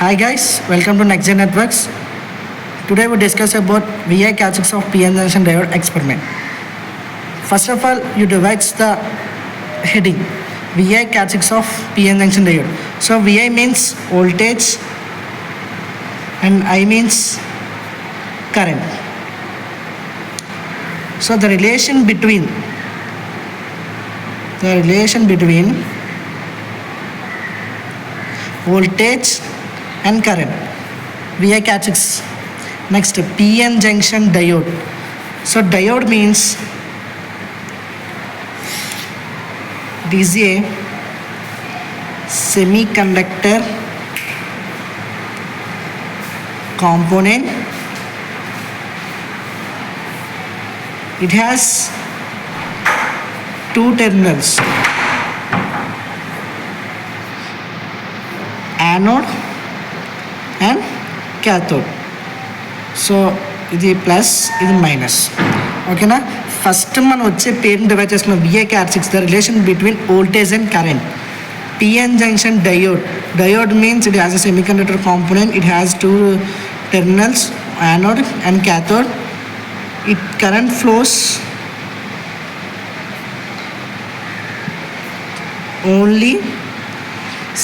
Hi guys, welcome to NextGen Networks. Today we discuss about VI characteristics of PN junction diode experiment. First of all, you divide the heading VI characteristics of PN junction diode. So VI means voltage and I means current. So the relation between voltage and current, VI characteristics. Next, PN junction diode. So diode means it is a semiconductor component. It has two terminals, anode and cathode. So ఇది plus ఇది minus. ఓకేనా? First మనం వచ్చే పేరుని divide చేసుకున్న VI characteristics the relation between voltage and current. PN junction diode means it has a semiconductor component. It has two terminals, anode and cathode. It current flows only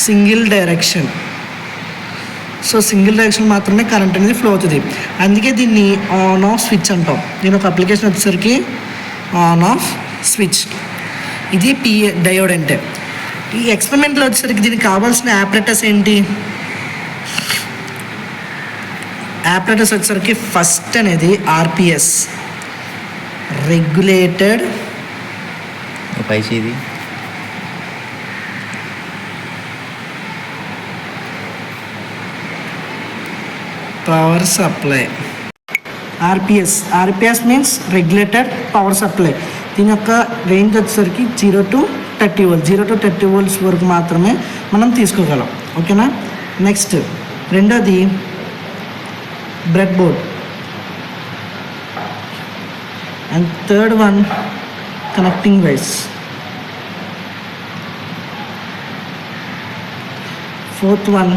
single direction. So single direction మాత్రమే current అనేది flow అవుతుంది. అందుకే దీన్ని on off switch అంటాం. దీని ఒక application వచ్చేసరికి on off switch. ఇది డయోడ్ అంటే. ఈ ఎక్స్పెరిమెంట్లో వచ్చేసరికి దీనికి కావాల్సిన ఆపరేటర్స్ ఏంటి? ఆపరేటర్స్ వచ్చేసరికి ఫస్ట్ అనేది ఆర్పిఎస్, రెగ్యులేటెడ్ పైచేది power supply. RPS means regulated power supply. దీని యొక్క రేంజ్ వచ్చేసరికి 0 to 30 volts. 0 to 30 volts వరకు మాత్రమే మనం తీసుకోగలం. ఓకేనా? నెక్స్ట్ రెండోది bread board. And third one connecting wires. Fourth one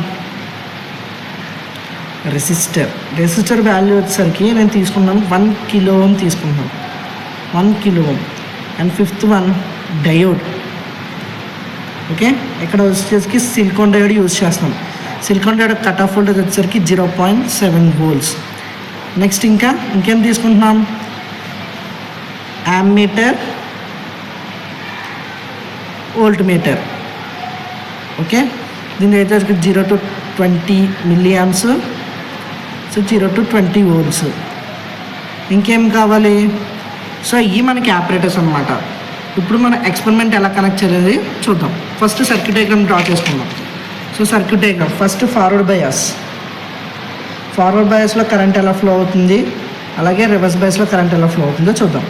resistor value వచ్చేసరికి నేను తీసుకున్నాను 1 kilo ohm తీసుకున్నాను, 1 kilo ohm. And fifth one diode. Okay, ఇక్కడ వచ్చేసరికి సిలికాన్ డయోడ్ యూజ్ చేస్తాం. Silicon diode cut off voltage వచ్చేసరికి 0.7 volts. నెక్స్ట్ ఇంకేం తీసుకుంటున్నాం? Ammeter, volt meter. ఓకే, దీని వచ్చేసరికి 0 to 20 milliamps. So 0 to 20 volts. ఇంకేం కావాలి? సో ఇవి మనకి ఆపరేటర్స్ అనమాట. ఇప్పుడు మన ఎక్స్పెరిమెంట్ ఎలా కనెక్ట్ చేయాలి చూద్దాం. ఫస్ట్ సర్క్యూట్ డయాగ్రామ్ డ్రా చేసుకుందాం. So circuit diagram first forward బయాస్లో కరెంట్ ఎలా ఫ్లో అవుతుంది, అలాగే రివర్స్ బయాస్లో కరెంట్ ఎలా ఫ్లో అవుతుందో చూద్దాం.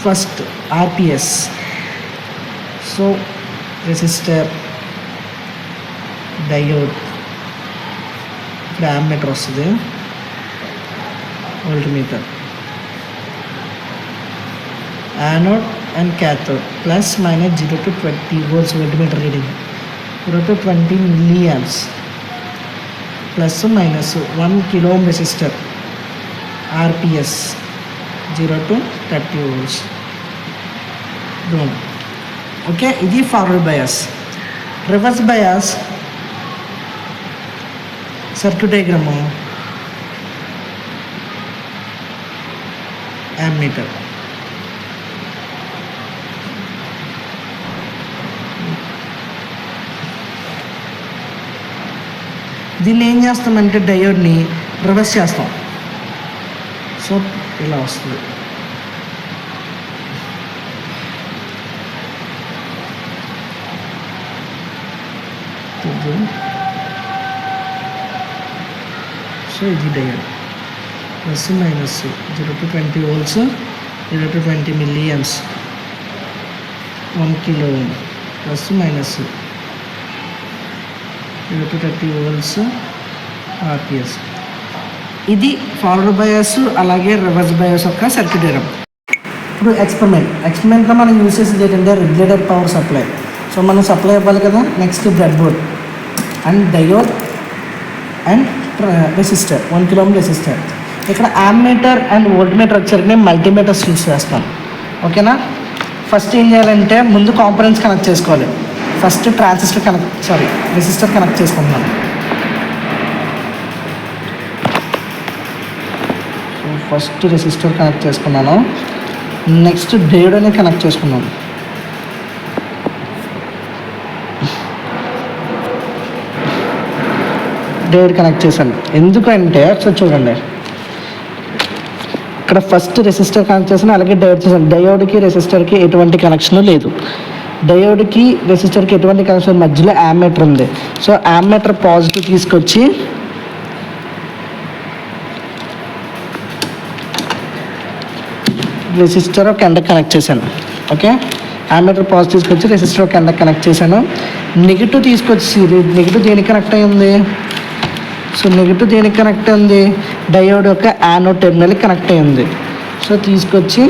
First RPS. So resistor, diode, ఇక్కడ యామ్మీటర్ వస్తుంది, volt meter, anode and cathode. Plus minus 0 to 20 volts volt meter reading, 0 to 20 milliamps. Plus minus 1 kilo ohm resistor, RPS 0 to 30 volts. Okay, ఇది forward bias. Reverse bias circuit diagram ammeter. దీన్ని ఏం చేస్తామంటే డయోడ్ని reverse చేస్తాం. So ఇలా వస్తుంది. So ఇది diode. Plus minus 0 to 20 volts, 0 to 20 milliamps, 1 kilo ohm. Plus minus 0 to 30 volts, RPS. ఇది forward bias అలాగే రివర్స్ బయాస్ యొక్క సర్క్యూట్ డయాగ్రామ్. ఇప్పుడు ఎక్స్పెరిమెంట్లో మనం యూజ్ చేసేది ఏంటంటే రెగ్యులేటర్ పవర్ సప్లై. సో మనం సప్లై ఇవ్వాలి కదా. Next bread board. And diode and resistor 1 kilo ohm resistor. ఇక్కడ యామ్మీటర్ అండ్ వోల్ట్మీటర్ వచ్చేసరికి నేను మల్టీమీటర్స్ యూస్ చేస్తాను. ఓకేనా. ఫస్ట్ ఏం చేయాలంటే ముందు కాంపోనెంట్స్ కనెక్ట్ చేసుకోవాలి. ఫస్ట్ రెసిస్టర్ కనెక్ట్ చేసుకుంటున్నాను. ఫస్ట్ రెసిస్టర్ కనెక్ట్ చేసుకున్నాను. నెక్స్ట్ డయోడ్ అనేది కనెక్ట్ చేసుకున్నాను. డయోడ్ కనెక్ట్ చేశాను. ఎందుకంటే ఒకసారి చూడండి, ఇక్కడ ఫస్ట్ రెసిస్టర్ కనెక్ట్ చేశాను, అలాగే డయోడ్ చేశాను. డయోడ్కి రెసిస్టర్కి ఎటువంటి కనెక్షన్ లేదు. డయోడ్కి రెసిస్టర్కి ఎటువంటి కనెక్షన్, మధ్యలో యామ్మీటర్ ఉంది. సో యామ్మీటర్ పాజిటివ్ తీసుకొచ్చి రెసిస్టర్ ఒక ఎండకి కనెక్ట్ చేశాను. ఓకే, యామ్మీటర్ పాజిటివ్ తీసుకొచ్చి రెసిస్టర్ ఒక ఎండకి కనెక్ట్ చేశాను. నెగిటివ్ తీసుకొచ్చి నెగిటివ్ దేనికి కనెక్ట్ అయ్యి ఉంది? సో నెగిటివ్ దేనికి కనెక్ట్ అయింది? డయోడ్ యొక్క యానోడ్ టెర్మినల్కి కనెక్ట్ అయ్యి ఉంది. సో తీసుకొచ్చి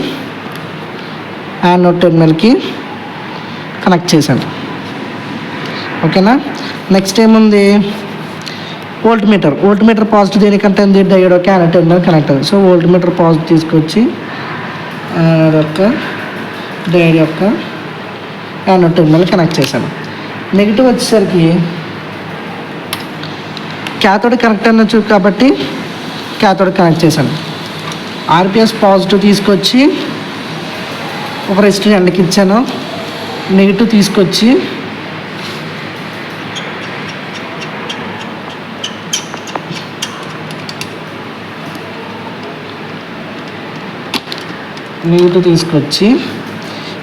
యానోడ్ టెర్మినల్కి కనెక్ట్ చేశాను. ఓకేనా. నెక్స్ట్ ఏముంది? వోల్ట్మీటర్ పాజిటివ్ దేనికి కనెక్ట్ అయింది? డయోడ్ యొక్క యానోడ్ టెర్మినల్ కనెక్ట్ అయింది. సో వోల్ట్మీటర్ పాజిటివ్ తీసుకొచ్చి డయోడ్ యొక్క యానోడ్ టెర్మినల్ కనెక్ట్ చేశాను. నెగిటివ్ వచ్చేసరికి క్యాథోడ్ కనెక్ట్ అన్నచ్చు కాబట్టి క్యాథోడ్ కనెక్ట్ చేశాను. ఆర్పిఎస్ పాజిటివ్ తీసుకొచ్చి ఒక రెసిస్టర్ ఎండకి ఇచ్చాను. నెగిటివ్ తీసుకొచ్చి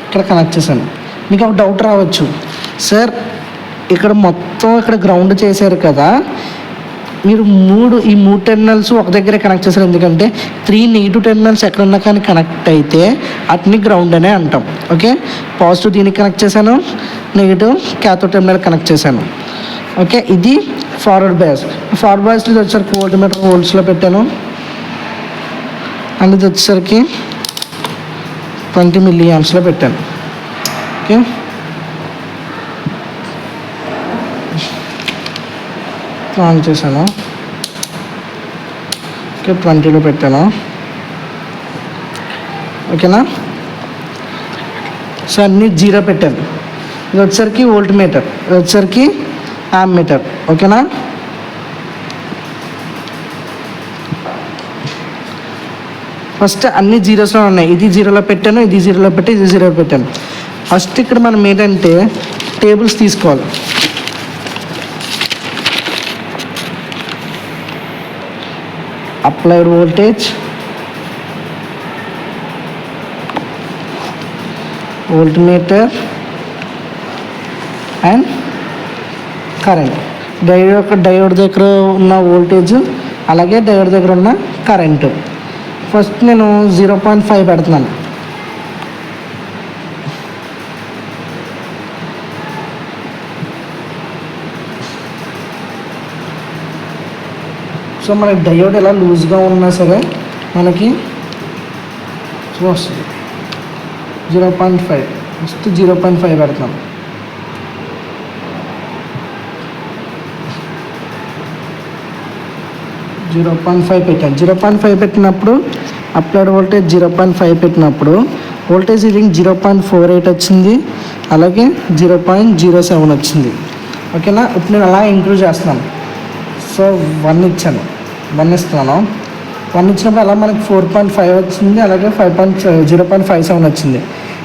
ఇక్కడ కనెక్ట్ చేశాను. మీకు ఒక డౌట్ రావచ్చు, సార్ ఇక్కడ మొత్తం ఇక్కడ గ్రౌండ్ చేశారు కదా, మీరు ఈ మూడు టెర్మినల్స్ ఒక దగ్గరే కనెక్ట్ చేశారు. ఎందుకంటే 3 నెగిటివ్ టెర్మినల్స్ ఎక్కడున్నా కానీ కనెక్ట్ అయితే వాటిని గ్రౌండ్ అనే అంటాం. ఓకే, పాజిటివ్ దీనికి కనెక్ట్ చేశాను, నెగిటివ్ క్యాథోడ్ టెర్మినల్ కనెక్ట్ చేశాను. ఓకే, ఇది ఫార్వర్డ్ బయాస్. ఫార్వర్డ్ బయాస్లో ఇది వచ్చేసరికి వోల్ట్మీటర్ వోల్ట్స్లో పెట్టాను. అండ్ ఇది వచ్చేసరికి 20 milliamps పెట్టాను. ఓకే, ఆన్ చేశాను. ఓకే, 20లో పెట్టాను. ఓకేనా. సో అన్నీ 0 పెట్టాను. ఇది వచ్చేసరికి వోల్ట్మీటర్, ఇది వచ్చేసరికి యామ్మీటర్. ఓకేనా. ఫస్ట్ అన్ని జీరోస్లో ఉన్నాయి. ఇది 0లో పెట్టాను, ఇది 0లో పెట్టి, ఇది 0లో పెట్టాను. ఫస్ట్ ఇక్కడ మనం ఏంటంటే టేబుల్స్ తీసుకోవాలి. Applied voltage, voltmeter and current. Diode దగ్గర ఉన్న వోల్టేజ్ అలాగే డయోడ్ దగ్గర ఉన్న కరెంటు. ఫస్ట్ నేను 0.5 పెడుతున్నాను. సో మనకి డయోడ్ ఎలా లూజ్గా ఉన్నా సరే మనకి వస్తుంది. 0.5 ఫస్ట్ 0.5 పెడతాం. పెట్టాను. 0.5 పెట్టినప్పుడు అప్లైడ్ వోల్టేజ్ 0.5 పెట్టినప్పుడు వోల్టేజ్ రీడింగ్ 0.48 వచ్చింది, అలాగే 0.07 వచ్చింది. ఓకేనా. ఇప్పుడు నేను అలా ఇంక్లూడ్ చేస్తున్నాను. సో 1 ఇచ్చాను, 1 ఇస్తున్నాను. 1 ఇచ్చినప్పుడు అలా మనకి 4.5 వచ్చింది, అలాగే 0.57 వచ్చింది.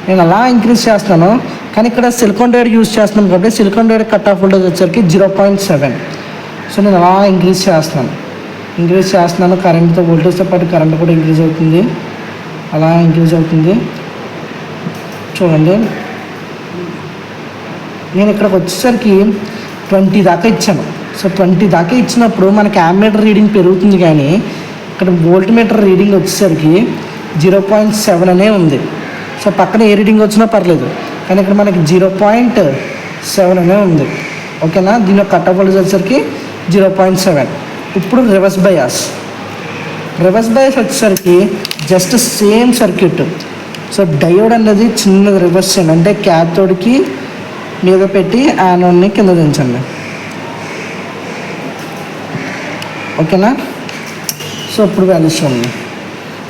నేను అలా ఇంక్రీజ్ చేస్తాను. కానీ ఇక్కడ సిలికాన్ డయోడ్ యూజ్ చేస్తున్నాను కాబట్టి silicon diode cut off voltage వచ్చేసరికి 0.7. సో నేను అలా ఇంక్రీజ్ చేస్తున్నాను. కరెంట్తో వోల్టేజ్తో పాటు కరెంట్ కూడా ఇంక్రీజ్ అవుతుంది, అలా ఇంక్రీజ్ అవుతుంది. చూడండి, నేను ఇక్కడికి వచ్చేసరికి 20 దాకా ఇచ్చాను. సో 20 దాకా ఇచ్చినప్పుడు మనకి యామ్మీటర్ రీడింగ్ పెరుగుతుంది, కానీ ఇక్కడ వోల్ట్మీటర్ రీడింగ్ వచ్చేసరికి 0.7 అనే ఉంది. సో పక్కన ఏ రీడింగ్ వచ్చినా పర్లేదు, కానీ ఇక్కడ మనకి 0.7 అనే ఉంది. ఓకేనా. దీని కట్ ఆఫ్ వోల్టేజ్ వచ్చేసరికి 0.7. ఇప్పుడు రివర్స్ బయాస్ వచ్చేసరికి just same circuit. So diode అనేది చిన్నది రివర్స్ చేయండి, అంటే క్యాథోడ్కి మీద పెట్టి యానోడ్ని కింద దించండి. ఓకేనా. సో ఇప్పుడు వాల్యూస్ చూడండి.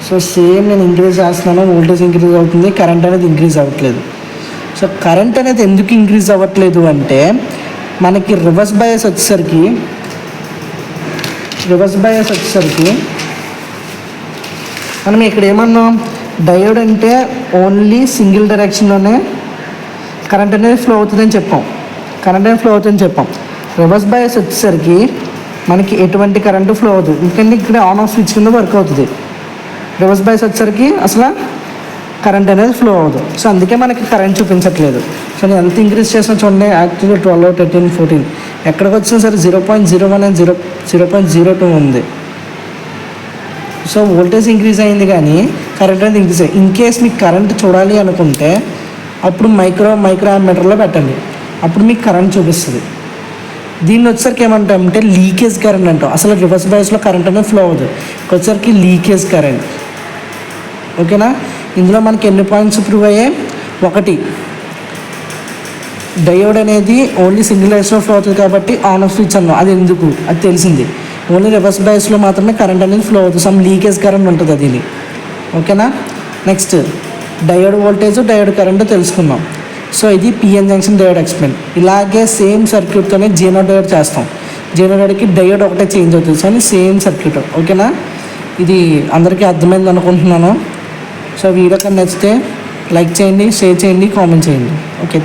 సో సేమ్ నేను ఇంక్రీజ్ చేస్తున్నాను, వోల్టేజ్ ఇంక్రీజ్ అవుతుంది, కరెంట్ అనేది ఇంక్రీజ్ అవ్వట్లేదు. సో కరెంట్ అనేది ఎందుకు ఇంక్రీజ్ అవ్వట్లేదు అంటే మనకి రివర్స్ బయాస్ వచ్చేసరికి మనం ఇక్కడ ఏమన్నాం, డయోడ్ అంటే ఓన్లీ సింగిల్ డైరెక్షన్లోనే కరెంట్ అనేది ఫ్లో అవుతుందని చెప్పాం. రివర్స్ బయాస్ వచ్చేసరికి మనకి ఎటువంటి కరెంటు ఫ్లో అవుతుంది, ఎందుకంటే ఇక్కడ ఆన్ ఆఫ్ స్విచ్ కింద వర్క్ అవుతుంది. రివర్స్ బయాస్ వచ్చేసరికి అసలు కరెంట్ అనేది ఫ్లో అవ్వదు. సో అందుకే మనకి కరెంట్ చూపించట్లేదు. సో నేను ఎంత ఇంక్రీజ్ చేసినా చూడండి, యాక్చువల్లీ 12, 13, 14 ఎక్కడికి వచ్చినా సరే 0.01 అండ్ 0.02 ఉంది. సో వోల్టేజ్ ఇంక్రీజ్ అయింది కానీ కరెంట్ అనేది ఇంక్రీజ్ అయ్యింది. ఇన్ కేస్ మీకు కరెంట్ చూడాలి అనుకుంటే అప్పుడు మైక్రో ఆంపియర్లో పెట్టండి, అప్పుడు మీకు కరెంట్ చూపిస్తుంది. దీన్ని వచ్చేసరికి ఏమంటామంటే లీకేజ్ కరెంట్ అంటాం. అసలు రివర్స్ బయాస్లో కరెంట్ అనేది ఫ్లో అవ్వదు, వచ్చేసరికి లీకేజ్ కరెంట్. ఓకేనా. ఇందులో మనకి ఎన్ని పాయింట్స్ ప్రూవ్ అయ్యాయి? 1, డయోడ్ అనేది ఓన్లీ సింగిల్ డైరెక్షన్లో ఫ్లో అవుతుంది కాబట్టి ఆన్ ఆఫ్ స్విచ్ అన్నాం. అది ఎందుకు అది తెలిసింది. ఓన్లీ రివర్స్ బయాస్లో మాత్రమే కరెంట్ అనేది ఫ్లో అవుతుంది, సమ్ లీకేజ్ కరెంట్ ఉంటుంది అది. ఓకేనా. Next diode voltage, diode current తెలుసుకున్నాం. సో ఇది పిఎన్ జంక్షన్ డయోడ్ ఎక్స్పెరిమెంట్. ఇలాగే సేమ్ సర్క్యూట్తోనే జీనో డయోడ్ చేస్తాం. జీనో డయోడ్కి డయోడ్ ఒకటే చేంజ్ అవుతుంది, సో సేమ్ సర్క్యూట్. ఓకేనా. ఇది అందరికీ అర్థమైంది అనుకుంటున్నాను. సో వీడియో కన్నా నచ్చితే లైక్ చేయండి, షేర్ చేయండి, కామెంట్ చేయండి. ఓకే.